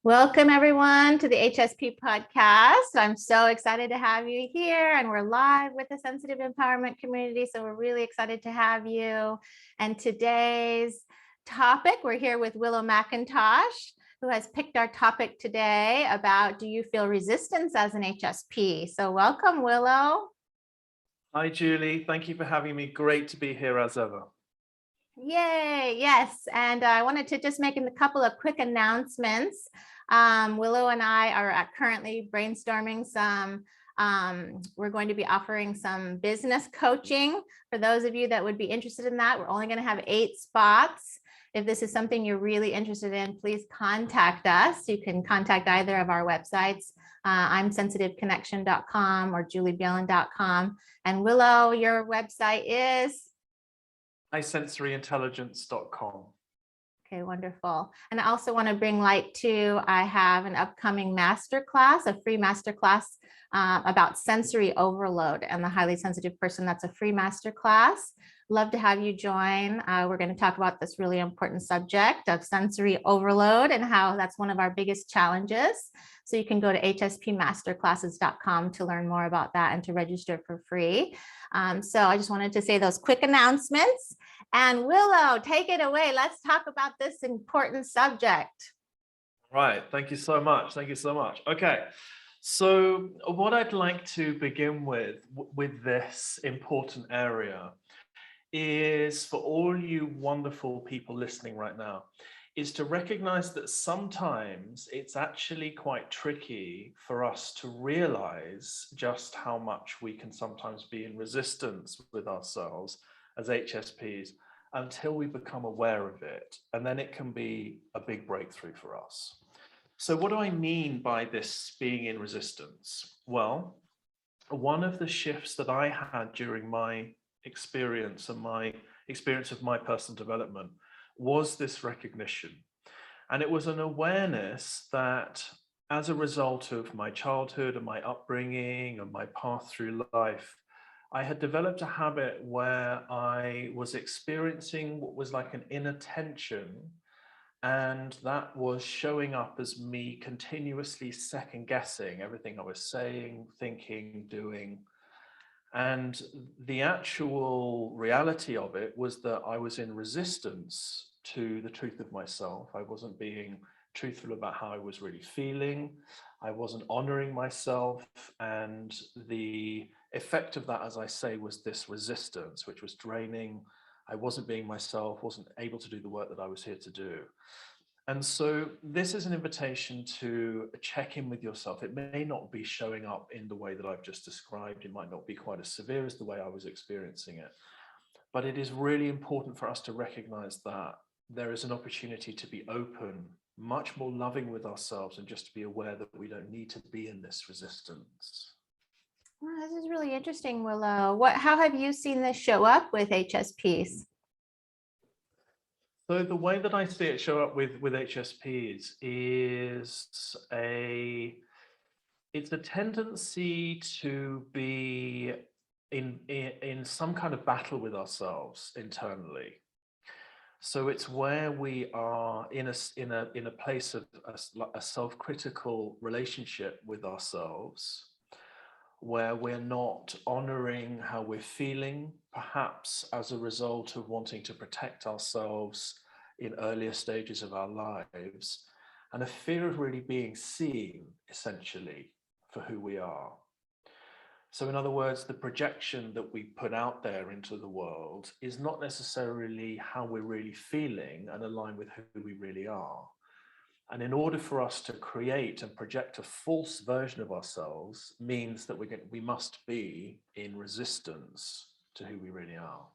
Welcome everyone to the HSP podcast. I'm so excited to have you here, and we're live with the Sensitive Empowerment community. So we're really excited to have you. And today's topic, we're here with Willow McIntosh, who has picked our topic today about, do you feel resistance as an HSP? So welcome, Willow. Hi, Julie. Thank you for having me. Great to be here as ever. Yay, yes. And I wanted to just make a couple of quick announcements. Willow and I are currently brainstorming some, we're going to be offering some business coaching for those of you that would be interested in that. We're only going to have 8 spots. If this is something you're really interested in, please contact us. You can contact either of our websites. I'm sensitiveconnection.com or juliebjellen.com. And Willow, your website is? isensoryintelligence.com. Okay, wonderful. And I also want to bring light to, I have an upcoming masterclass, a free masterclass about sensory overload and the highly sensitive person. That's a free masterclass. Love to have you join. We're going to talk about this really important subject of sensory overload and how that's one of our biggest challenges. So you can go to hspmasterclasses.com to learn more about that and to register for free. So I just wanted to say those quick announcements. And Willow, take it away. Let's talk about this important subject. Right. Thank you so much. Thank you so much. Okay. So what I'd like to begin with this important area is, for all you wonderful people listening right now, is to recognize that sometimes it's actually quite tricky for us to realize just how much we can sometimes be in resistance with ourselves as HSPs until we become aware of it. And then it can be a big breakthrough for us. So what do I mean by this being in resistance? Well, one of the shifts that I had during my experience and my experience of my personal development was this recognition. And it was an awareness that as a result of my childhood and my upbringing and my path through life, I had developed a habit where I was experiencing what was like an inner tension, and that was showing up as me continuously second guessing everything I was saying, thinking, doing. And the actual reality of it was that I was in resistance to the truth of myself. I wasn't being truthful about how I was really feeling. I wasn't honoring myself. And the effect of that, as I say, was this resistance, which was draining. I wasn't being myself, wasn't able to do the work that I was here to do. And so this is an invitation to check in with yourself. It may not be showing up in the way that I've just described. It might not be quite as severe as the way I was experiencing it. But it is really important for us to recognize that there is an opportunity to be open, much more loving with ourselves, and just to be aware that we don't need to be in this resistance. Well, this is really interesting, Willow. How have you seen this show up with HSPs? So the way that I see it show up with HSPs is it's a tendency to be in some kind of battle with ourselves internally. So it's where we are in a place of a self-critical relationship with ourselves, where we're not honoring how we're feeling, perhaps as a result of wanting to protect ourselves in earlier stages of our lives, and a fear of really being seen, essentially, for who we are. So in other words, the projection that we put out there into the world is not necessarily how we're really feeling and align with who we really are. And in order for us to create and project a false version of ourselves means that we must be in resistance to who we really are.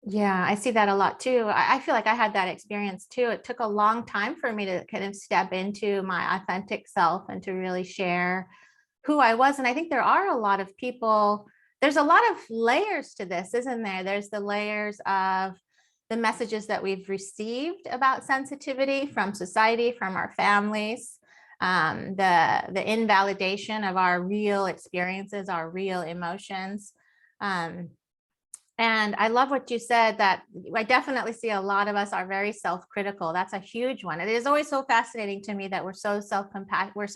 Yeah, I see that a lot too. I feel like I had that experience too. It took a long time for me to kind of step into my authentic self and to really share who I was. And I think there are a lot of people, there's a lot of layers to this, isn't there? There's the layers of the messages that we've received about sensitivity from society, from our families, the invalidation of our real experiences, our real emotions. And I love what you said, that I definitely see a lot of us are very self-critical. That's a huge one. It is always so fascinating to me that we're so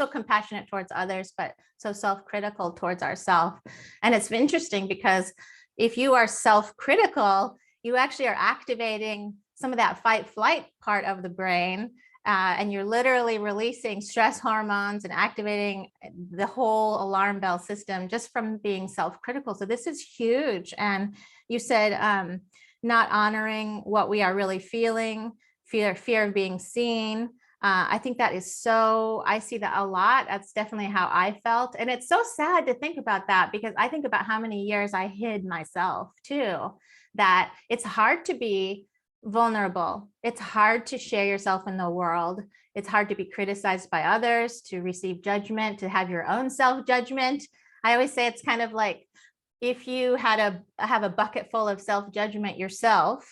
compassionate towards others, but so self-critical towards ourselves. And it's interesting because if you are self-critical, you actually are activating some of that fight flight part of the brain. And you're literally releasing stress hormones and activating the whole alarm bell system just from being self-critical. So this is huge. And you said not honoring what we are really feeling, fear of being seen. I think that is so, I see that a lot. That's definitely how I felt. And it's so sad to think about that, because I think about how many years I hid myself too, that it's hard to be vulnerable. It's hard to share yourself in the world. It's hard to be criticized by others, to receive judgment, to have your own self-judgment. I always say it's kind of like if you had have a bucket full of self-judgment yourself,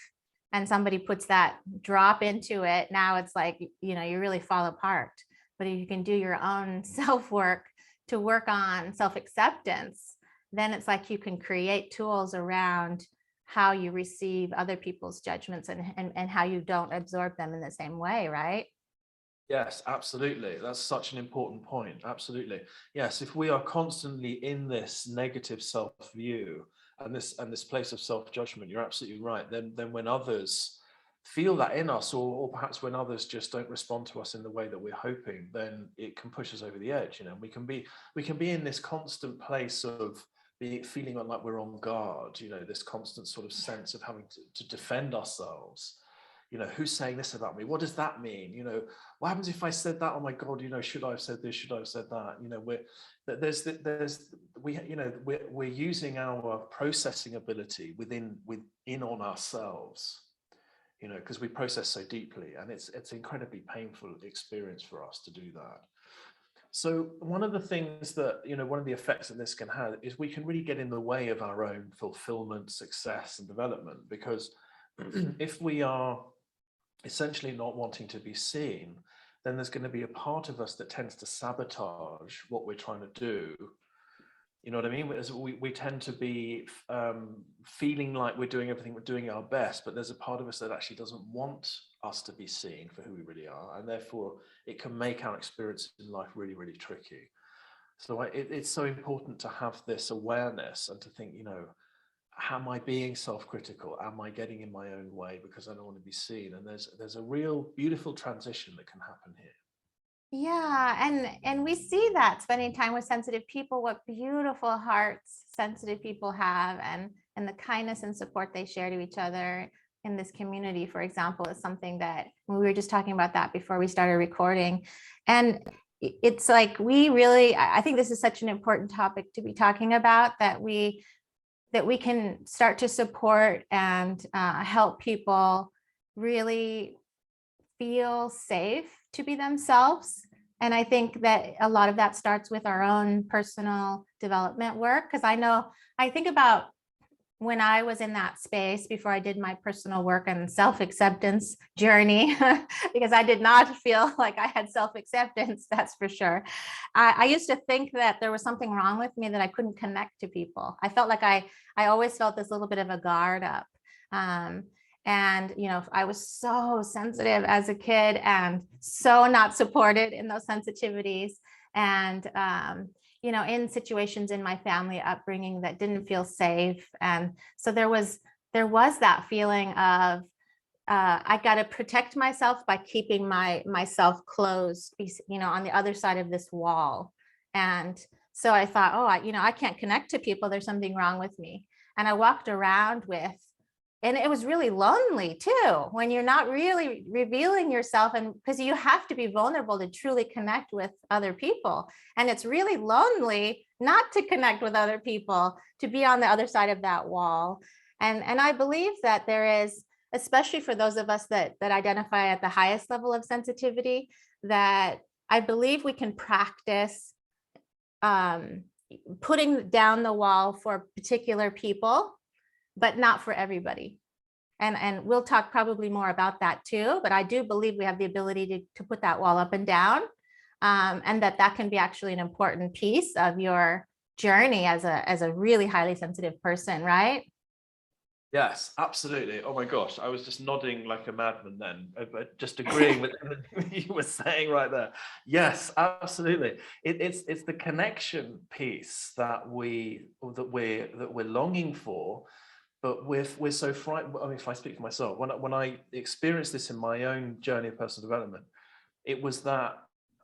and somebody puts that drop into it, now it's like, you know, you really fall apart. But if you can do your own self-work to work on self-acceptance, then it's like you can create tools around how you receive other people's judgments and how you don't absorb them in the same way, right? Yes, absolutely. That's such an important point. Absolutely. Yes, if we are constantly in this negative self-view and this place of self-judgment, you're absolutely right. Then when others feel that in us, or perhaps when others just don't respond to us in the way that we're hoping, then it can push us over the edge. You know, we can be in this constant place of feeling like we're on guard, you know, this constant sort of sense of having to defend ourselves. You know, who's saying this about me? What does that mean? You know, what happens if I said that? Oh my God, you know, should I have said this? Should I have said that? You know, we're using our processing ability within on ourselves, you know, because we process so deeply, and it's incredibly painful experience for us to do that. So one of the things that, you know, one of the effects that this can have is we can really get in the way of our own fulfillment, success, and development, because if we are essentially not wanting to be seen, then there's going to be a part of us that tends to sabotage what we're trying to do. You know what I mean? We tend to be feeling like we're doing everything, we're doing our best, but there's a part of us that actually doesn't want us to be seen for who we really are. And therefore, it can make our experience in life really, really tricky. So it's so important to have this awareness and to think, you know, am I being self-critical? Am I getting in my own way because I don't want to be seen? And there's a real beautiful transition that can happen here. Yeah, and we see that spending time with sensitive people, what beautiful hearts sensitive people have, and the kindness and support they share to each other in this community, for example, is something that we were just talking about that before we started recording. And it's like I think this is such an important topic to be talking about, that we can start to support and help people really feel safe to be themselves. And I think that a lot of that starts with our own personal development work. Because I think about when I was in that space before I did my personal work and self-acceptance journey, because I did not feel like I had self-acceptance, that's for sure. I used to think that there was something wrong with me, that I couldn't connect to people. I felt like I always felt this little bit of a guard up. And, you know, I was so sensitive as a kid and so not supported in those sensitivities. And, you know, in situations in my family upbringing that didn't feel safe. And so there was that feeling of, I got to protect myself by keeping myself closed, you know, on the other side of this wall. And so I thought, oh, I can't connect to people. There's something wrong with me. And I walked around and it was really lonely too, when you're not really revealing yourself, and because you have to be vulnerable to truly connect with other people. And it's really lonely not to connect with other people, to be on the other side of that wall. And I believe that there is, especially for those of us that identify at the highest level of sensitivity, that I believe we can practice putting down the wall for particular people, but not for everybody. And we'll talk probably more about that too, but I do believe we have the ability to put that wall up and down, and that can be actually an important piece of your journey as a really highly sensitive person, right? Yes, absolutely. Oh my gosh, I was just nodding like a madman then, but just agreeing with everything you were saying right there. Yes, absolutely. It's the connection piece that we're longing for, but we're so frightened. I mean, if I speak for myself, when I experienced this in my own journey of personal development, it was that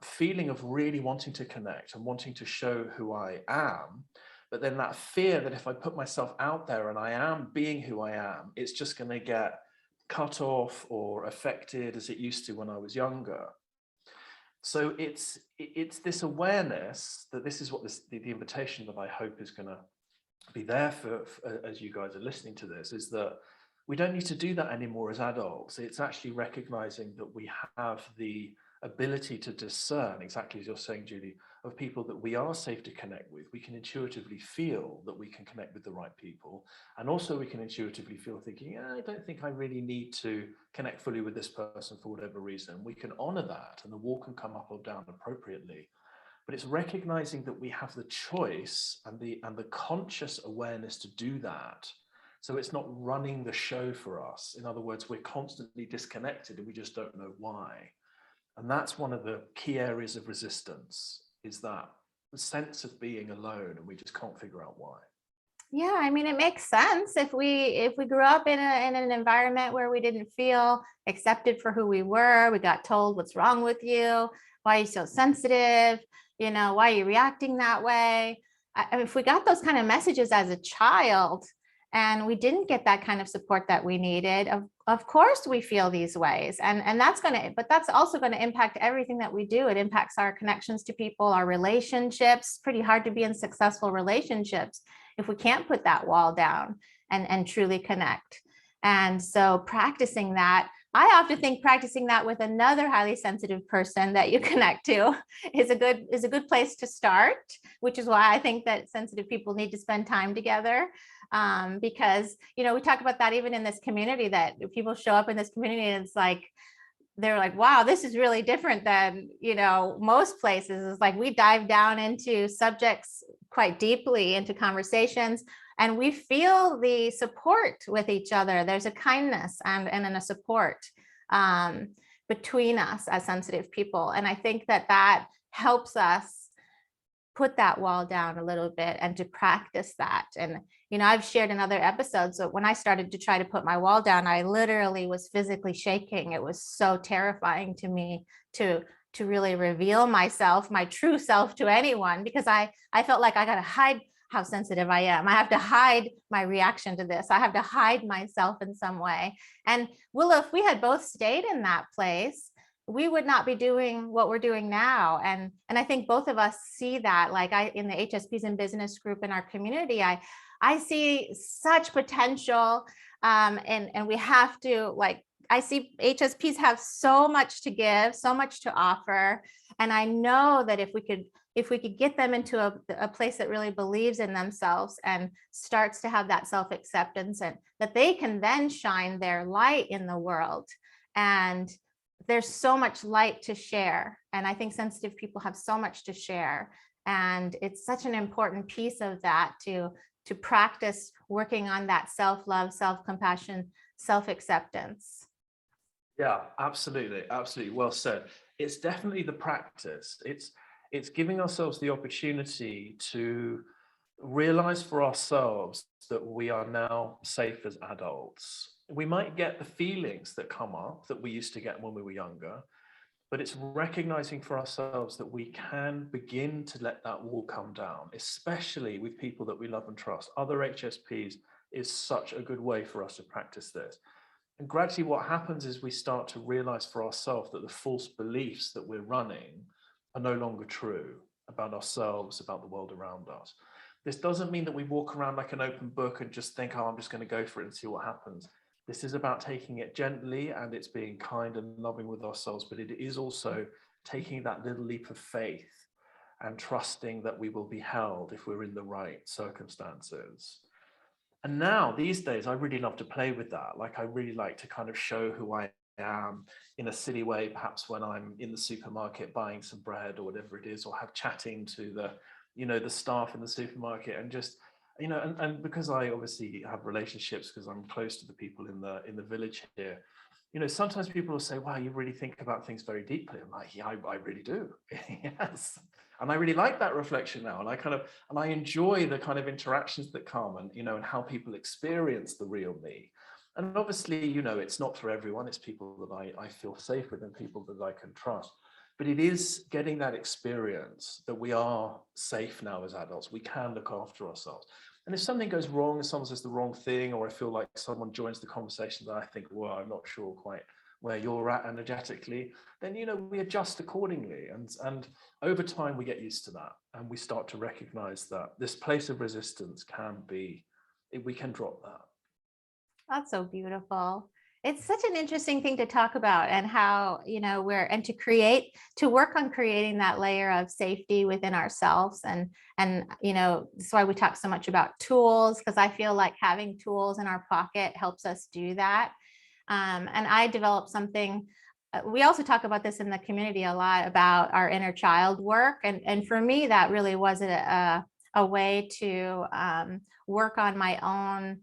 feeling of really wanting to connect and wanting to show who I am, but then that fear that if I put myself out there and I am being who I am, it's just going to get cut off or affected as it used to when I was younger. So it's this awareness that this is what the invitation that I hope is going to be there for as you guys are listening to this, is that we don't need to do that anymore as adults. It's actually recognizing that we have the ability to discern, exactly as you're saying, Julie, of people that we are safe to connect with. We can intuitively feel that we can connect with the right people. And also we can intuitively feel thinking, yeah, I don't think I really need to connect fully with this person for whatever reason. We can honor that and the wall can come up or down appropriately. But it's recognizing that we have the choice and the conscious awareness to do that. So it's not running the show for us. In other words, we're constantly disconnected and we just don't know why. And that's one of the key areas of resistance, is that the sense of being alone and we just can't figure out why. Yeah, I mean, it makes sense if we grew up in an environment where we didn't feel accepted for who we were. We got told, what's wrong with you? Why are you so sensitive? Why are you reacting that way? I mean, if we got those kind of messages as a child and we didn't get that kind of support that we needed, of course we feel these ways. And that's also going to impact everything that we do. It impacts our connections to people, our relationships. Pretty hard to be in successful relationships if we can't put that wall down and truly connect. And so practicing that, I often think practicing that with another highly sensitive person that you connect to is a good place to start, which is why I think that sensitive people need to spend time together. Because, we talk about that even in this community, that people show up in this community and it's like, they're like, wow, this is really different than, most places. It's like we dive down into subjects quite deeply, into conversations, and we feel the support with each other. There's a kindness and a support between us as sensitive people. And I think that helps us put that wall down a little bit and to practice that. And, I've shared in other episodes that when I started to try to put my wall down, I literally was physically shaking. It was so terrifying to me to really reveal myself, my true self, to anyone, because I felt like I got to hide how sensitive I am. I have to hide my reaction to this. I have to hide myself in some way. And Willow, if we had both stayed in that place, we would not be doing what we're doing now. And I think both of us see that, like in the HSPs in business group in our community, I see such potential. And we have to, I see HSPs have so much to give, so much to offer. And I know that if we could get them into a place that really believes in themselves and starts to have that self-acceptance, and that they can then shine their light in the world. And there's so much light to share. And I think sensitive people have so much to share. And it's such an important piece of that to practice working on that self-love, self-compassion, self-acceptance. Yeah, absolutely. Absolutely. Well said. It's definitely the practice. It's giving ourselves the opportunity to realize for ourselves that we are now safe as adults. We might get the feelings that come up that we used to get when we were younger, but it's recognizing for ourselves that we can begin to let that wall come down, especially with people that we love and trust. Other HSPs is such a good way for us to practice this. And gradually what happens is we start to realize for ourselves that the false beliefs that we're running are no longer true about ourselves, about the world around us. This doesn't mean that we walk around like an open book and just think, oh, I'm just going to go for it and see what happens. This is about taking it gently, and it's being kind and loving with ourselves, but it is also taking that little leap of faith and trusting that we will be held if we're in the right circumstances. And now these days, I really love to play with that. Like I really like to kind of show who I am in a silly way, perhaps when I'm in the supermarket buying some bread or whatever it is, or have chatting to the staff in the supermarket, and just you know, and because I obviously have relationships, because I'm close to the people in the village here, you know, sometimes people will say, wow, you really think about things very deeply. I'm like, yeah, I really do. Yes. And I really like that reflection now. And I enjoy the kind of interactions that come, and, you know, and how people experience the real me. And obviously, you know, it's not for everyone. It's people that I feel safe with and people that I can trust. But it is getting that experience that we are safe now as adults. We can look after ourselves. And if something goes wrong, if someone says the wrong thing, or I feel like someone joins the conversation that I think, well, I'm not sure quite where you're at energetically, then, you know, we adjust accordingly. And over time, we get used to that. And we start to recognize that this place of resistance can be, we can drop that. That's so beautiful. It's such an interesting thing to talk about, and how, you know, to work on creating that layer of safety within ourselves. And, you know, that's why we talk so much about tools, because I feel like having tools in our pocket helps us do that. And I developed something. We also talk about this in the community a lot, about our inner child work. And for me, that really was a way to work on my own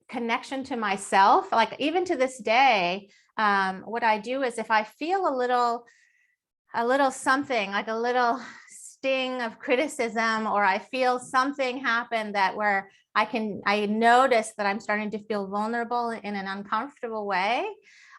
connection to myself. Like, even to this day, what I do is, if I feel a little something, like a little sting of criticism, or I feel something happen that where I notice that I'm starting to feel vulnerable in an uncomfortable way,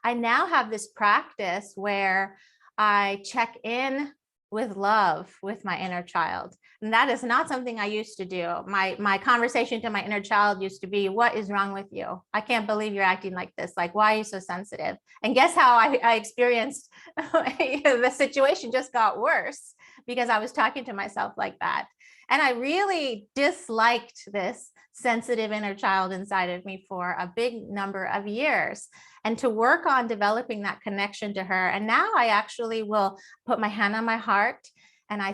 I now have this practice where I check in with love with my inner child. And that is not something I used to do. My conversation to my inner child used to be, what is wrong with you? I can't believe you're acting like this. Like, why are you so sensitive? And guess how I experienced the situation just got worse, because I was talking to myself like that. And I really disliked this sensitive inner child inside of me for a big number of years. And to work on developing that connection to her. And now I actually will put my hand on my heart and I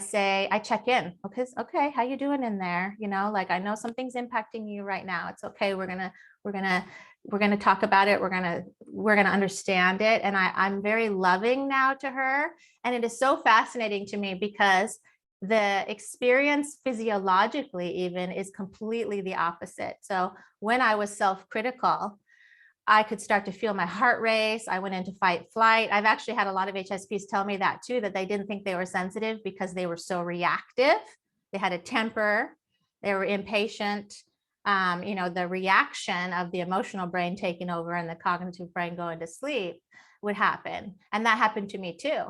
check in. Okay, how you doing in there? You know, like, I know something's impacting you right now. It's okay. We're gonna talk about it. We're gonna understand it. And I'm very loving now to her. And it is so fascinating to me, because the experience physiologically even is completely the opposite. So when I was self-critical, I could start to feel my heart race. I went into fight flight. I've actually had a lot of HSPs tell me that too, that they didn't think they were sensitive because they were so reactive. They had a temper, they were impatient. You know, the reaction of the emotional brain taking over and the cognitive brain going to sleep would happen. And that happened to me too.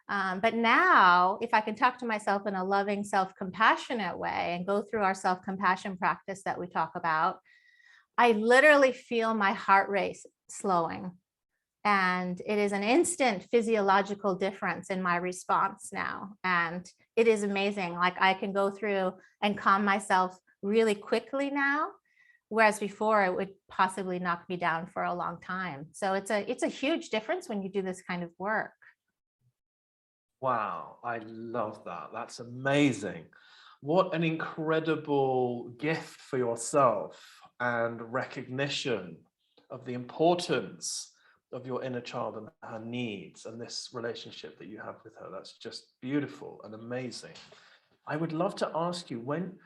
But now, if I can talk to myself in a loving, self-compassionate way and go through our self-compassion practice that we talk about, I literally feel my heart rate slowing. And it is an instant physiological difference in my response now. And it is amazing. Like, I can go through and calm myself really quickly now, whereas before it would possibly knock me down for a long time. So it's a huge difference when you do this kind of work. Wow, I love that. That's amazing. What an incredible gift for yourself, and recognition of the importance of your inner child and her needs, and this relationship that you have with her. That's just beautiful and amazing. I would love to ask you, when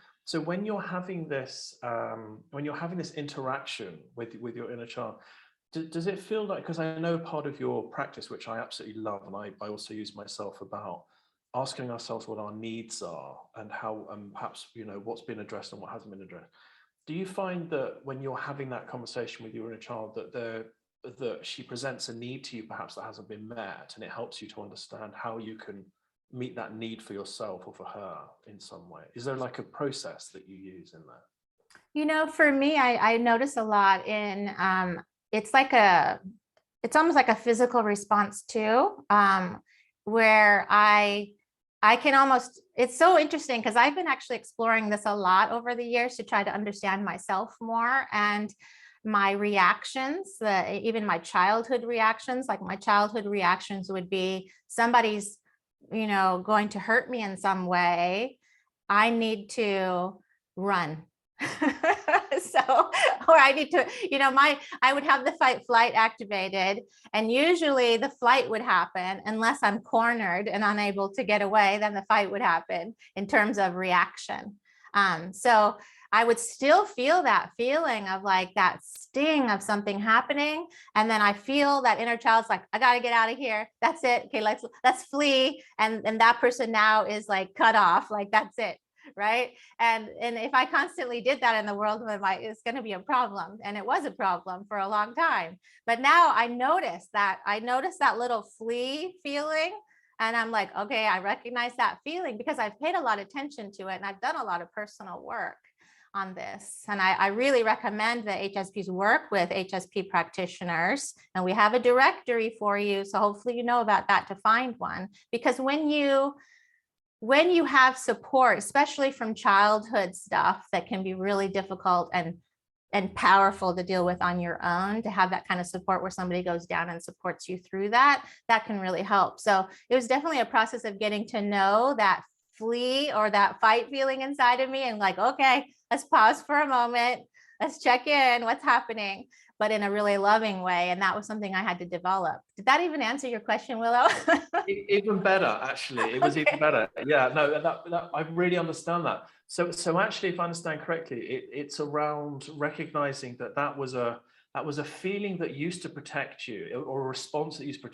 you're having this interaction with your inner child, does it feel like, because I know part of your practice, which I absolutely love, and I also use myself, about asking ourselves what our needs are, and how perhaps, you know, what's been addressed and what hasn't been addressed. Do you find that when you're having that conversation with your inner child, that she presents a need to you perhaps that hasn't been met, and it helps you to understand how you can meet that need for yourself or for her in some way? Is there like a process that you use in that? You know, for me, I notice a lot in, it's almost like a physical response too, where I can almost, it's so interesting, because I've been actually exploring this a lot over the years to try to understand myself more, and my reactions, even my childhood reactions. Like, my childhood reactions would be, somebody's, you know, going to hurt me in some way, I need to run. So, or I need to, you know, I would have the fight flight activated, and usually the flight would happen unless I'm cornered and unable to get away. Then the fight would happen in terms of reaction. So I would still feel that feeling of like that sting of something happening. And then I feel that inner child's like, I got to get out of here. That's it. Okay, let's flee. And that person now is like cut off. Like, that's it. Right. And if I constantly did that in the world, it's going to be a problem. And it was a problem for a long time. But now I notice that little flee feeling. And I'm like, okay, I recognize that feeling because I've paid a lot of attention to it. And I've done a lot of personal work on this. And I really recommend that HSPs work with HSP practitioners. And we have a directory for you. So hopefully you know about that to find one. Because when you have support, especially from childhood stuff that can be really difficult and powerful to deal with on your own, to have that kind of support where somebody goes down and supports you through that can really help. So it was definitely a process of getting to know that flee or that fight feeling inside of me and like, okay, let's pause for a moment. Let's check in, what's happening, but in a really loving way. And that was something I had to develop. Did that even answer your question, Willow? Even better, actually. It was even better. Yeah, no, that I really understand that. So actually, if I understand correctly, it's around recognizing that was a feeling that used to protect you, or a response that used to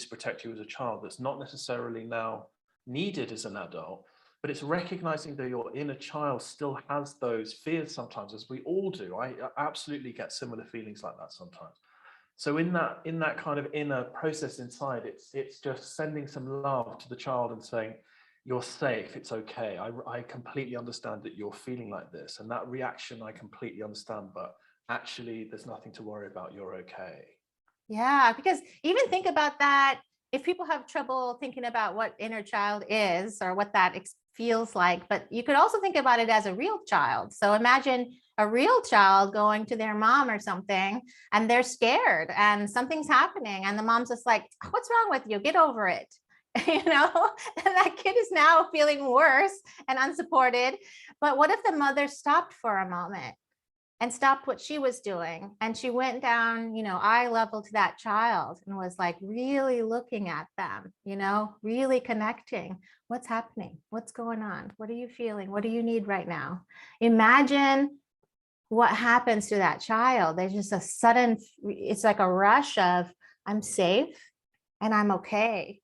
protect you as a child that's not necessarily now needed as an adult. But it's recognizing that your inner child still has those fears sometimes, as we all do. I absolutely get similar feelings like that sometimes. So in that kind of inner process inside, it's just sending some love to the child and saying, you're safe, it's okay. I completely understand that you're feeling like this, and that reaction I completely understand, but actually there's nothing to worry about, you're okay. Yeah, because even think about that. If people have trouble thinking about what inner child is or what that feels like, but you could also think about it as a real child. So imagine a real child going to their mom or something, and they're scared and something's happening. And the mom's just like, what's wrong with you? Get over it. And that kid is now feeling worse and unsupported. But what if the mother stopped for a moment and stopped what she was doing? And she went down, eye level to that child and was like really looking at them, really connecting. What's happening? What's going on? What are you feeling? What do you need right now? Imagine what happens to that child. There's just it's like a rush of, I'm safe and I'm okay.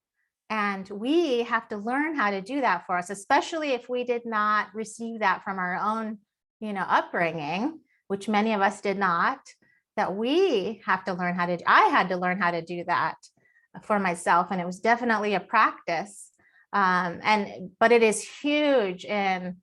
And we have to learn how to do that for us, especially if we did not receive that from our own, upbringing, which many of us did not, that we have to learn how to, I had to learn how to do that for myself. And it was definitely a practice. But it is huge in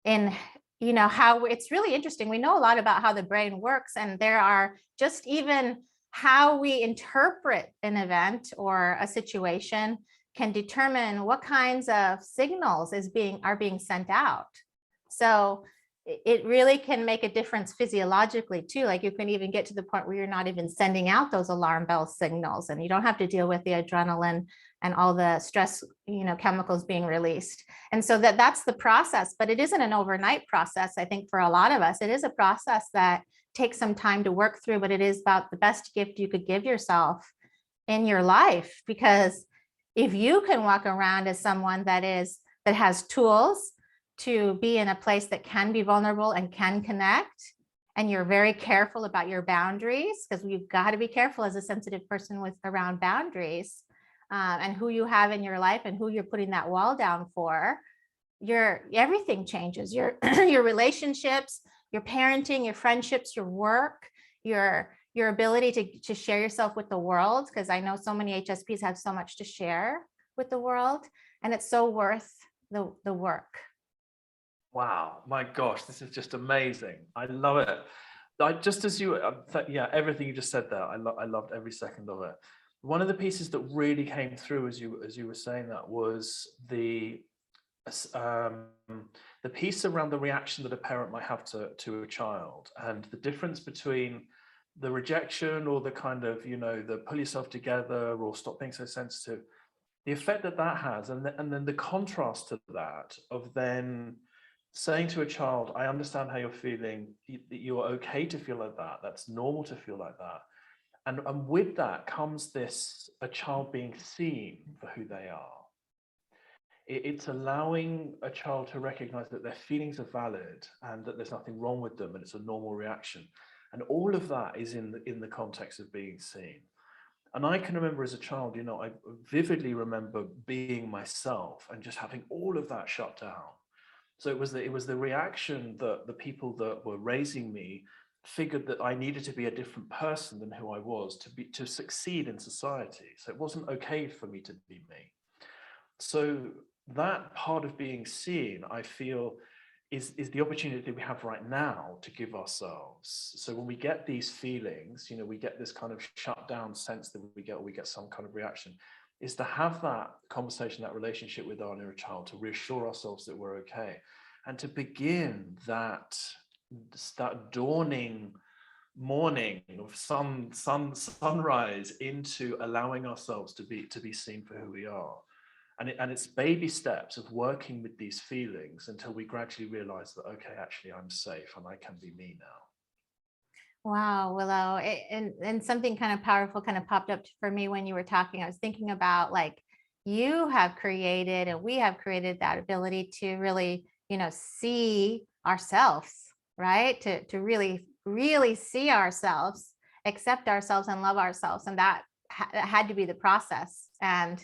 how it's really interesting. We know a lot about how the brain works, and there are just even how we interpret an event or a situation can determine what kinds of signals are being sent out. So it really can make a difference physiologically too. Like you can even get to the point where you're not even sending out those alarm bell signals, and you don't have to deal with the adrenaline and all the stress, chemicals being released. And so that's the process, but it isn't an overnight process. I think for a lot of us, it is a process that takes some time to work through, but it is about the best gift you could give yourself in your life. Because if you can walk around as someone that has tools to be in a place that can be vulnerable and can connect, and you're very careful about your boundaries, because you've got to be careful as a sensitive person around boundaries, and who you have in your life and who you're putting that wall down for, everything changes. Your relationships, your parenting, your friendships, your work, your ability to share yourself with the world, because I know so many HSPs have so much to share with the world, and it's so worth the work. Wow, my gosh, this is just amazing. I love it. Just as you, everything you just said there, I loved every second of it. One of the pieces that really came through as you were saying that was the piece around the reaction that a parent might have to a child, and the difference between the rejection or the kind of, the pull yourself together or stop being so sensitive, the effect that has, and then the contrast to that of then saying to a child, I understand how you're feeling, you're okay to feel like that, that's normal to feel like that. And with that comes a child being seen for who they are. It's allowing a child to recognize that their feelings are valid and that there's nothing wrong with them and it's a normal reaction. And all of that is in the context of being seen. And I can remember as a child, you know, I vividly remember being myself and just having all of that shut down. So it was the reaction that the people that were raising me figured that I needed to be a different person than who I was to succeed in society. So it wasn't okay for me to be me. So that part of being seen, I feel, is the opportunity that we have right now to give ourselves. So when we get these feelings, you know, we get this kind of shut down sense that we get, or we get some kind of reaction, is to have that conversation, that relationship with our inner child, to reassure ourselves that we're okay, and to begin that dawning morning of sunrise into allowing ourselves to be seen for who we are. And it's baby steps of working with these feelings until we gradually realize that, okay, actually I'm safe and I can be me now. Wow, Willow. And something kind of powerful kind of popped up for me when you were talking. I was thinking about, like, you have created and we have created that ability to really, you know, see ourselves, right? To really, really see ourselves, accept ourselves and love ourselves. And that had to be the process. And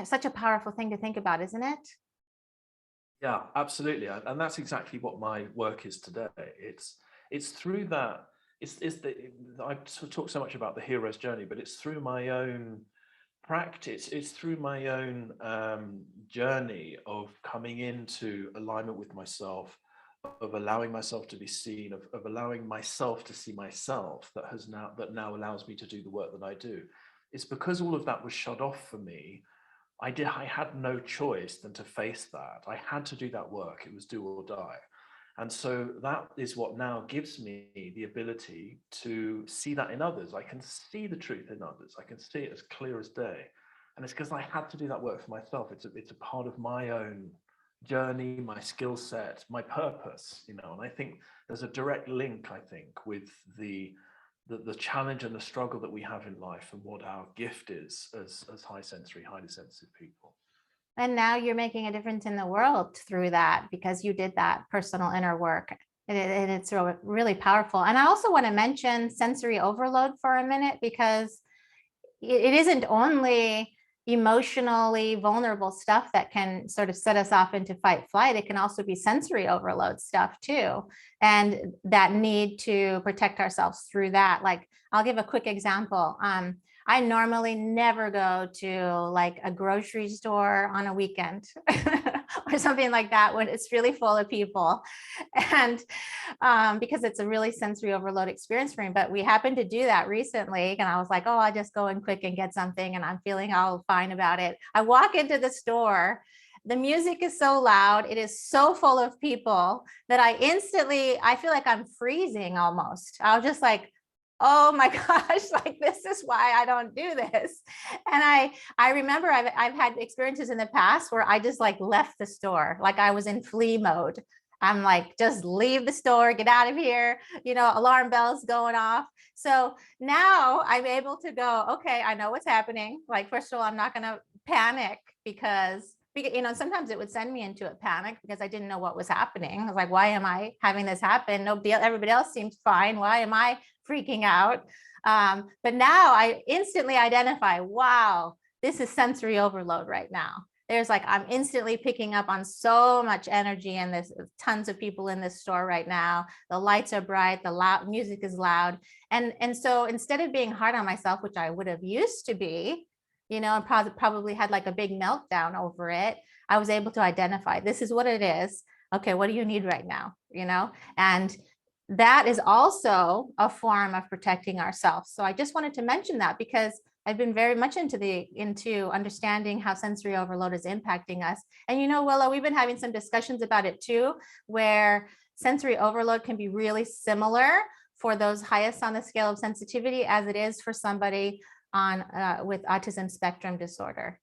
such a powerful thing to think about, isn't it? Yeah, absolutely. And that's exactly what my work is today. It's through that, I talk so much about the hero's journey, but it's through my own practice, it's through my own journey of coming into alignment with myself, of allowing myself to be seen, of allowing myself to see myself, that now allows me to do the work that I do. It's because all of that was shut off for me. I had no choice than to face that. I had to do that work. It was do or die. And so that is what now gives me the ability to see that in others. I can see the truth in others. I can see it as clear as day. And it's because I had to do that work for myself. It's a part of my own journey, my skill set, my purpose, you know. And I think there's a direct link, I think, with the challenge and the struggle that we have in life and what our gift is as high sensory, highly sensitive people. And now you're making a difference in the world through that, because you did that personal inner work. And it's really powerful. And I also want to mention sensory overload for a minute, because it isn't only emotionally vulnerable stuff that can sort of set us off into fight flight. It can also be sensory overload stuff too, and that need to protect ourselves through that. Like, I'll give a quick example. I normally never go to like a grocery store on a weekend or something like that when it's really full of people, and because it's a really sensory overload experience for me. But we happened to do that recently, and I was like, oh, I'll just go in quick and get something, and I'm feeling all fine about it. I walk into the store, the music is so loud, it is so full of people that I feel like I'm freezing almost. I was just like, oh my gosh, like, this is why I don't do this. And I remember I've had experiences in the past where I just like left the store, like I was in flee mode. I'm like, just leave the store, get out of here, you know, alarm bells going off. So now I'm able to go, okay, I know what's happening. Like, first of all, I'm not going to panic, because, you know, sometimes it would send me into a panic because I didn't know what was happening. I was like, why am I having this happen? Everybody else seems fine. Why am I freaking out? But now I instantly identify, wow, this is sensory overload right now. There's like, I'm instantly picking up on so much energy, and there's tons of people in this store right now. The lights are bright, the loud music is loud. And so instead of being hard on myself, which I would have used to be, you know, and probably had like a big meltdown over it, I was able to identify, this is what it is. Okay, what do you need right now? You know, and that is also a form of protecting ourselves. So I just wanted to mention that, because I've been very much into understanding how sensory overload is impacting us. And, you know, Willow, we've been having some discussions about it too, where sensory overload can be really similar for those highest on the scale of sensitivity as it is for somebody with autism spectrum disorder.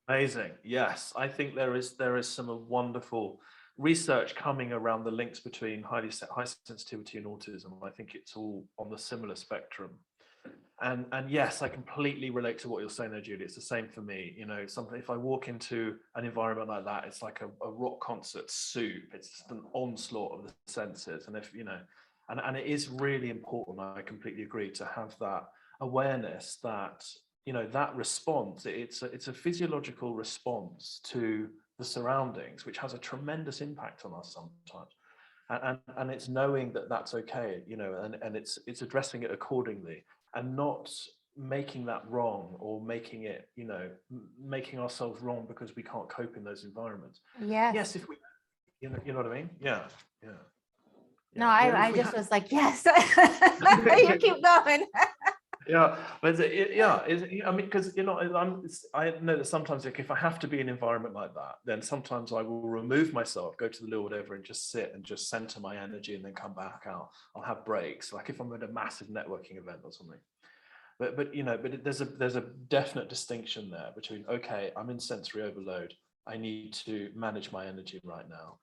Amazing. Yes, I think there is some wonderful research coming around the links between high sensitivity and autism. I think it's all on the similar spectrum. And yes, I completely relate to what you're saying there, Julie. It's the same for me. You know, something, if I walk into an environment like that, it's like a rock concert soup. It's just an onslaught of the senses. And if, you know, and it is really important, I completely agree, to have that awareness that, you know, that response, it's a physiological response to the surroundings, which has a tremendous impact on us sometimes. And it's knowing that that's okay, you know, and it's addressing it accordingly, and not making that wrong, or making it, you know, making ourselves wrong because we can't cope in those environments. Yes. Yes, if we, you know what I mean? Yeah, yeah. No, Yeah. Well, I just was like, yes. You keep going. Yeah, but yeah, I mean, because, you know, I know that sometimes, like, if I have to be in an environment like that, then sometimes I will remove myself, go to the loo or whatever, and just sit and just center my energy, and then come back out. I'll have breaks, like if I'm at a massive networking event or something. But you know, there's a definite distinction there between, okay, I'm in sensory overload, I need to manage my energy right now,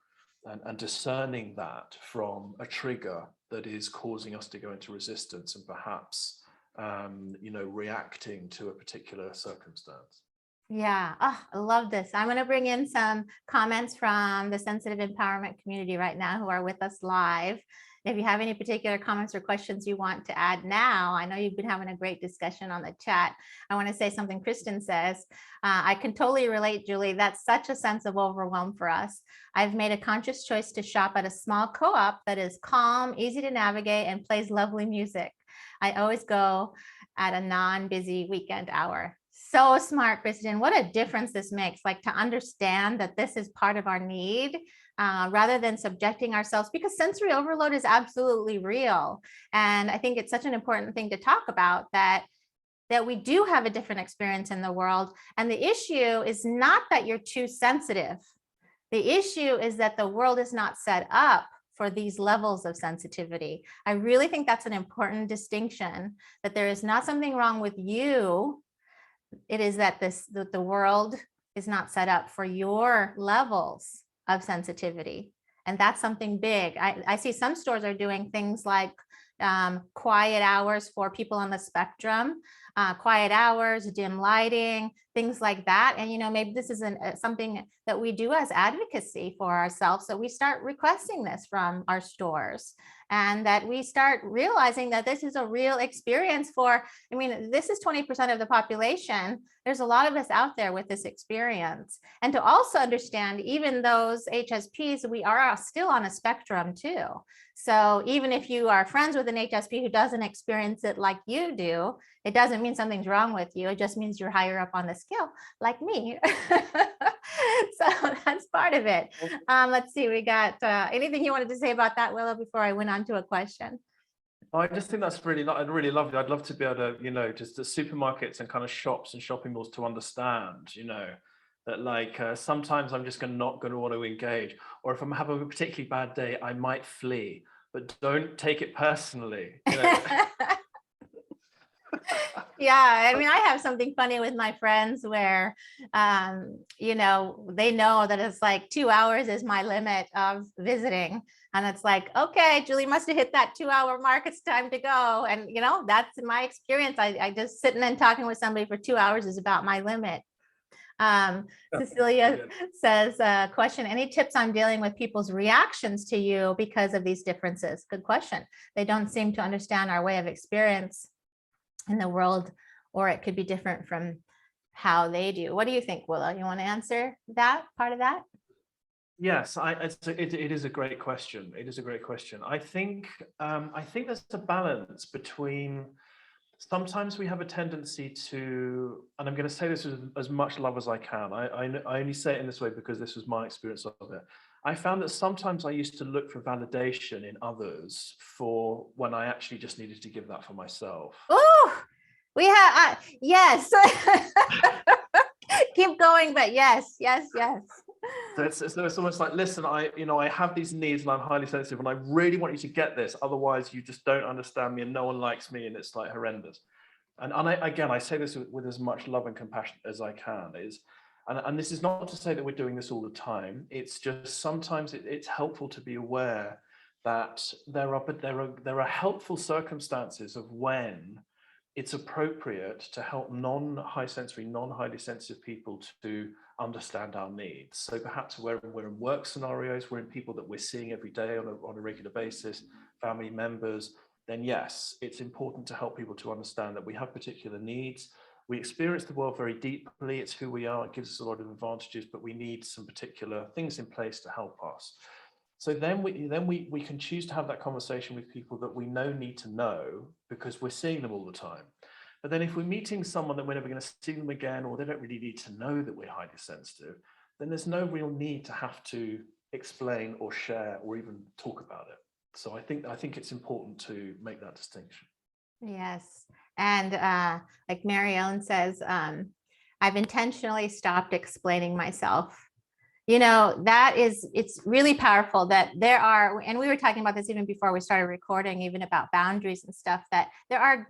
and discerning that from a trigger that is causing us to go into resistance, and perhaps you know, reacting to a particular circumstance. Yeah. Oh, I love this. I'm going to bring in some comments from the sensitive empowerment community right now who are with us live. If you have any particular comments or questions you want to add now, I know you've been having a great discussion on the chat. I want to say something Kristen says. I can totally relate, Julie. That's such a sense of overwhelm for us. I've made a conscious choice to shop at a small co-op that is calm, easy to navigate, and plays lovely music. I always go at a non-busy weekend hour. So smart, Kristen. What a difference this makes, like, to understand that this is part of our need, rather than subjecting ourselves, because sensory overload is absolutely real. And I think it's such an important thing to talk about, that we do have a different experience in the world. And the issue is not that you're too sensitive. The issue is that the world is not set up for these levels of sensitivity. I really think that's an important distinction, that there is not something wrong with you. It is that the world is not set up for your levels of sensitivity. And that's something big. I see some stores are doing things like quiet hours for people on the spectrum, quiet hours, dim lighting, things like that. And, you know, maybe this is something that we do as advocacy for ourselves. So we start requesting this from our stores, and that we start realizing that this is a real experience for, I mean, this is 20% of the population. There's a lot of us out there with this experience. And to also understand, even those HSPs, we are still on a spectrum too. So even if you are friends with an HSP who doesn't experience it like you do, it doesn't mean something's wrong with you. It just means you're higher up on the scale, like me. So that's part of it. Let's see, we got anything you wanted to say about that, Willow, before I went on to a question? I just think that's really lovely. I'd love to be able to, you know, just the supermarkets and kind of shops and shopping malls to understand, you know, that, like, sometimes I'm just not going to want to engage, or if I'm having a particularly bad day, I might flee, but don't take it personally. You know? Yeah, I mean, I have something funny with my friends where, you know, they know that it's like 2 hours is my limit of visiting. And it's like, okay, Julie must have hit that 2-hour mark. It's time to go. And, you know, that's my experience. I just sitting and talking with somebody for 2 hours is about my limit. Cecilia says, question, any tips on dealing with people's reactions to you because of these differences? Good question. They don't seem to understand our way of experience in the world, or it could be different from how they do. What do you think, Willow? You want to answer that part of that? Yes, it is a great question. It is a great question. I think there's a balance between, sometimes we have a tendency to, and I'm going to say this with as much love as I can. I only say it in this way because this was my experience of it. I found that sometimes I used to look for validation in others for when I actually just needed to give that for myself. Oh, we have, yes. Keep going, but yes. So it's almost like, listen, I have these needs and I'm highly sensitive and I really want you to get this. Otherwise, you just don't understand me and no one likes me and it's like horrendous. And I say this with as much love and compassion as I can. And this is not to say that we're doing this all the time. It's just sometimes it's helpful to be aware that there are helpful circumstances of when it's appropriate to help non-high sensory, non-highly sensitive people to understand our needs. So perhaps we're in work scenarios, we're in people that we're seeing every day on a regular basis, family members, then yes, it's important to help people to understand that we have particular needs. We experience the world very deeply. It's who we are. It gives us a lot of advantages, but we need some particular things in place to help us. So then we can choose to have that conversation with people that we know need to know because we're seeing them all the time. But then if we're meeting someone that we're never going to see them again, or they don't really need to know that we're highly sensitive, then there's no real need to have to explain or share or even talk about it. So I think it's important to make that distinction. Yes. And like Mary Ellen says, I've intentionally stopped explaining myself. It's really powerful that there are, and we were talking about this even before we started recording, even about boundaries and stuff, that there are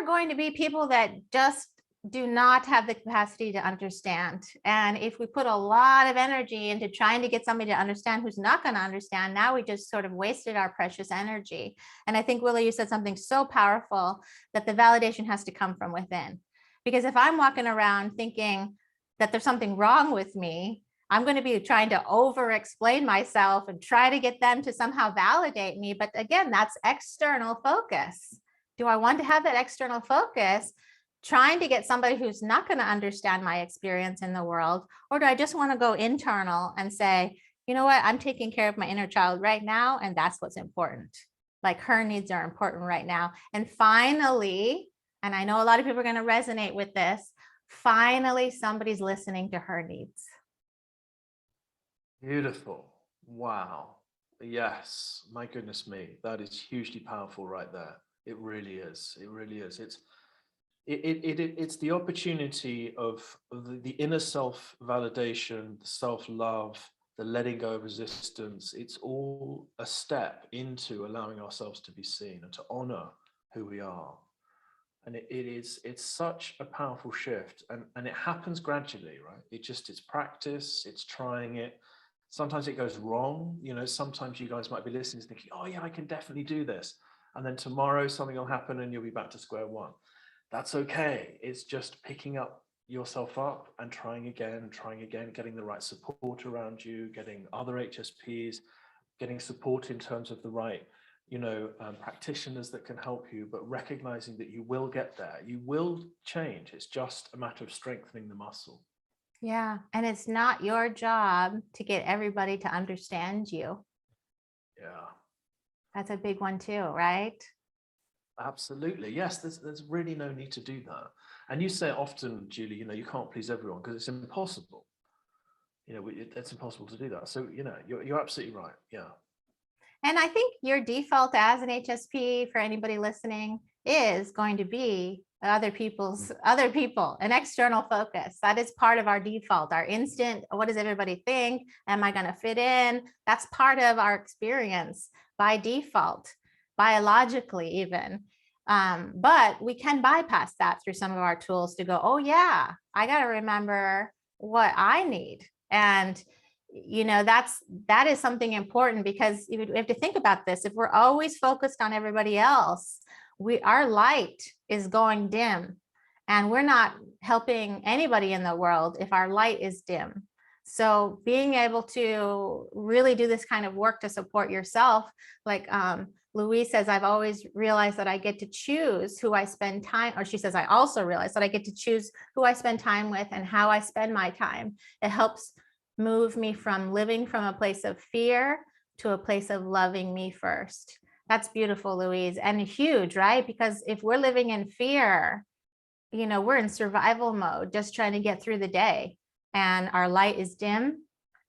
going to be people that just do not have the capacity to understand. And if we put a lot of energy into trying to get somebody to understand who's not going to understand, now we just sort of wasted our precious energy. And I think, Willow, you said something so powerful, that the validation has to come from within. Because if I'm walking around thinking that there's something wrong with me, I'm going to be trying to over explain myself and try to get them to somehow validate me. But again, that's external focus. Do I want to have that external focus, trying to get somebody who's not going to understand my experience in the world? Or do I just want to go internal and say, you know what, I'm taking care of my inner child right now, and that's what's important. Like, her needs are important right now. And finally, and I know a lot of people are going to resonate with this, finally, somebody's listening to her needs. Beautiful. Wow. Yes. My goodness me. That is hugely powerful right there. It really is. It really is. It's the opportunity of the inner self validation, the self-love, the letting go of resistance. It's all a step into allowing ourselves to be seen and to honor who we are. And it's such a powerful shift, and it happens gradually, right? It's practice, it's trying it. Sometimes it goes wrong. Sometimes you guys might be listening thinking, oh yeah, I can definitely do this. And then tomorrow something will happen and you'll be back to square one. That's okay. It's just picking up yourself up and trying again, getting the right support around you, getting other HSPs, getting support in terms of the right, practitioners that can help you, but recognizing that you will get there. You will change. It's just a matter of strengthening the muscle. Yeah. And it's not your job to get everybody to understand you. Yeah. That's a big one too, right? Absolutely. Yes, there's really no need to do that. And you say often, Julie, you can't please everyone because it's impossible. It's impossible to do that. So, you're absolutely right. Yeah. And I think your default as an HSP, for anybody listening, is going to be other people, an external focus. That is part of our default, our instant. What does everybody think? Am I going to fit in? That's part of our experience by default, biologically even. But we can bypass that through some of our tools to go, oh yeah, I got to remember what I need. And that is something important, because we have to think about this. If we're always focused on everybody else, our light is going dim, and we're not helping anybody in the world if our light is dim. So being able to really do this kind of work to support yourself, like Louise says, I've always realized that I get to choose who I spend time, or she says, I also realize that I get to choose who I spend time with and how I spend my time. It helps move me from living from a place of fear to a place of loving me first. That's beautiful, Louise, and huge, right? Because if we're living in fear, we're in survival mode, just trying to get through the day, and our light is dim.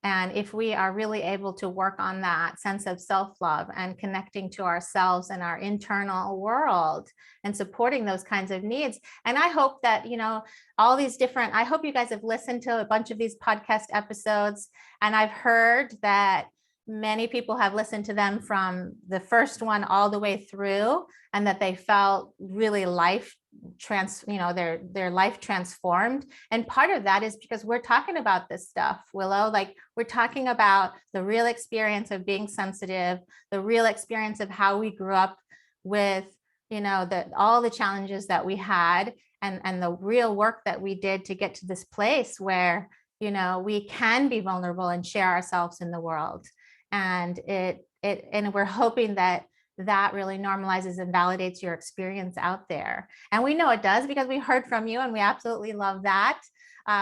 And if we are really able to work on that sense of self-love and connecting to ourselves and our internal world and supporting those kinds of needs. And I hope that, I hope you guys have listened to a bunch of these podcast episodes, and I've heard that many people have listened to them from the first one all the way through, and that they felt really their life transformed. And part of that is because we're talking about this stuff, Willow. Like, we're talking about the real experience of being sensitive, the real experience of how we grew up with you know, that all the challenges that we had and the real work that we did to get to this place where, you know, we can be vulnerable and share ourselves in the world. And and we're hoping that that really normalizes and validates your experience out there. And we know it does because we heard from you, and we absolutely love that.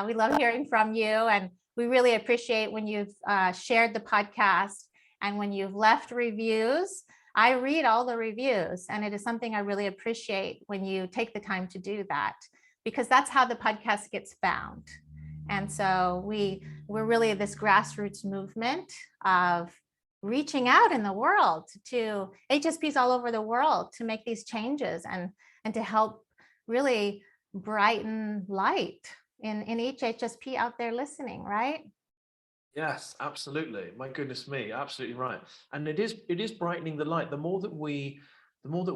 We love hearing from you, and we really appreciate when you've shared the podcast and when you've left reviews. I read all the reviews, and it is something I really appreciate when you take the time to do that, because that's how the podcast gets found. And so we're really this grassroots movement of reaching out in the world to HSPs all over the world to make these changes and to help really brighten light in each HSP out there listening, right? Yes, absolutely. My goodness me, absolutely right. And it is brightening the light. The more that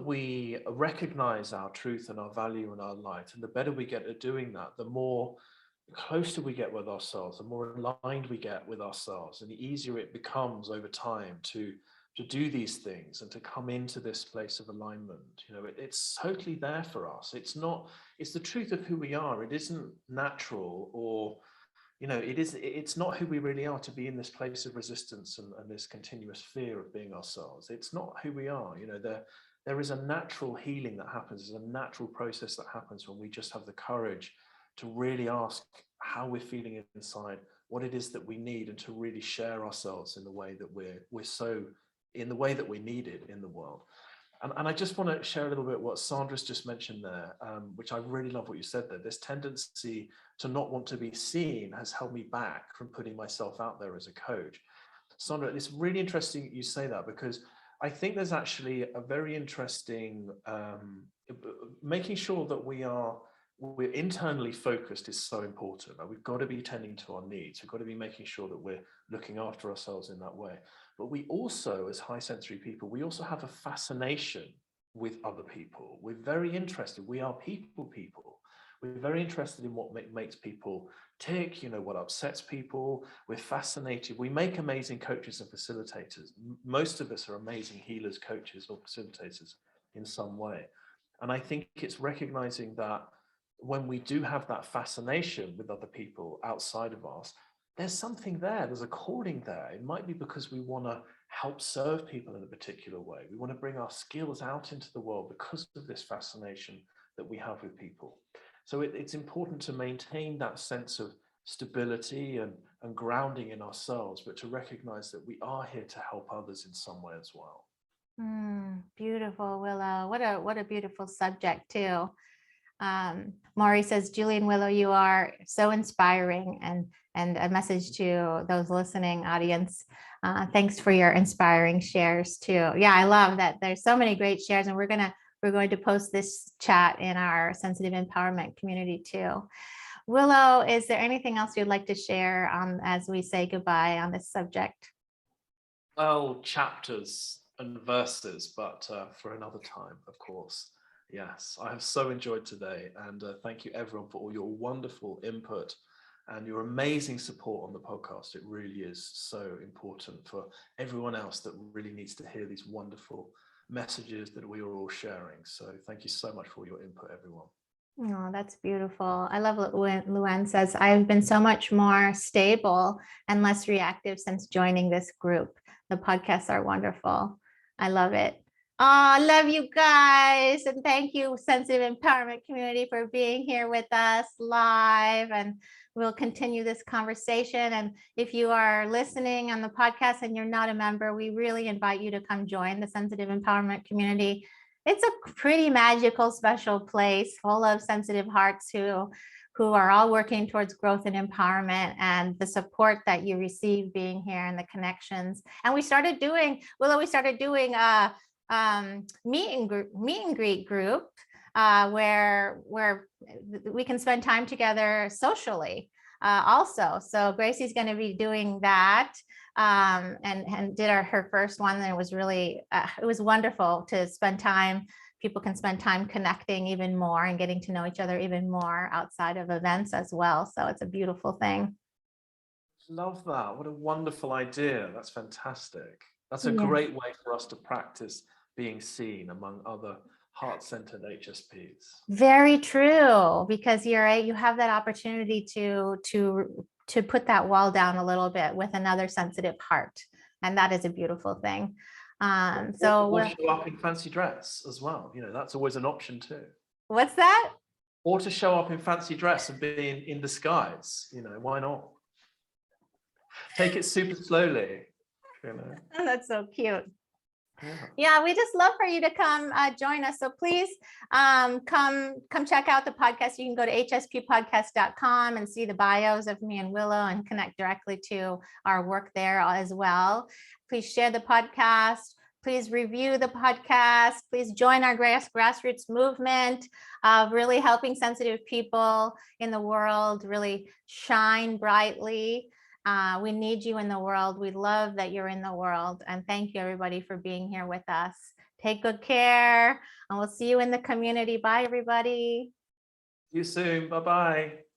we recognize our truth and our value and our light, and the better we get at doing that, the more closer we get with ourselves, the more aligned we get with ourselves, and the easier it becomes over time to do these things and to come into this place of alignment. You know, it's totally there for us. It's the truth of who we are. It isn't natural, or you know, it's not who we really are to be in this place of resistance and this continuous fear of being ourselves. It's not who we are. You know, there is a natural healing that happens. There's a natural process that happens when we just have the courage to really ask how we're feeling inside, what it is that we need, and to really share ourselves in the way that in the way that we need it in the world. And I just want to share a little bit what Sandra's just mentioned there, which I really love what you said there. This tendency to not want to be seen has held me back from putting myself out there as a coach. Sandra, it's really interesting you say that, because I think there's actually a very interesting making sure that we're internally focused is so important. We've got to be tending to our needs. We've got to be making sure that we're looking after ourselves in that way. But we also, as high sensory people, we also have a fascination with other people. We're very interested. We are people. We're very interested in what makes people tick, you know, what upsets people. We're fascinated. We make amazing coaches and facilitators. Most of us are amazing healers, coaches, or facilitators in some way. And I think it's recognizing that when we do have that fascination with other people outside of us, there's something there, there's a calling there. It might be because we want to help serve people in a particular way. We want to bring our skills out into the world because of this fascination that we have with people. So it's important to maintain that sense of stability and grounding in ourselves, but to recognize that we are here to help others in some way as well. Beautiful, Willow. What a beautiful subject too. Maury says, Julie and Willow, you are so inspiring, and a message to those listening audience. Thanks for your inspiring shares too. Yeah, I love that. There's so many great shares, and we're going to post this chat in our sensitive empowerment community too. Willow, is there anything else you'd like to share as we say goodbye on this subject? Well, chapters and verses, but for another time, of course. Yes, I have so enjoyed today, and thank you everyone for all your wonderful input and your amazing support on the podcast. It really is so important for everyone else that really needs to hear these wonderful messages that we are all sharing. So thank you so much for your input, everyone. Oh, that's beautiful. I love what Luann says. I've been so much more stable and less reactive since joining this group. The podcasts are wonderful. I love it. Oh, I love you guys. And thank you, Sensitive Empowerment Community, for being here with us live. And we'll continue this conversation. And if you are listening on the podcast and you're not a member, we really invite you to come join the Sensitive Empowerment Community. It's a pretty magical, special place full of sensitive hearts who are all working towards growth and empowerment, and the support that you receive being here and the connections. And we started doing a meet and greet group where we can spend time together socially also. So Gracie's going to be doing that. And did her first one, and it was really it was wonderful to spend time. People can spend time connecting even more and getting to know each other even more outside of events as well. So it's a beautiful thing. Love that. What a wonderful idea. That's fantastic. That's a Yeah. great way for us to practice being seen among other heart-centered HSPs. Very true, because you have that opportunity to put that wall down a little bit with another sensitive heart, and that is a beautiful thing. Or show up in fancy dress as well. You know, that's always an option too. What's that? Or to show up in fancy dress and be in disguise. You know, why not? Take it super slowly. You know. Oh, that's so cute. Yeah. Yeah, we just love for you to come join us. So please come check out the podcast. You can go to hsppodcast.com and see the bios of me and Willow and connect directly to our work there as well. Please share the podcast. Please review the podcast. Please join our grassroots movement of really helping sensitive people in the world really shine brightly. We need you in the world. We love that you're in the world. And thank you, everybody, for being here with us. Take good care, and we'll see you in the community. Bye, everybody. See you soon. Bye-bye.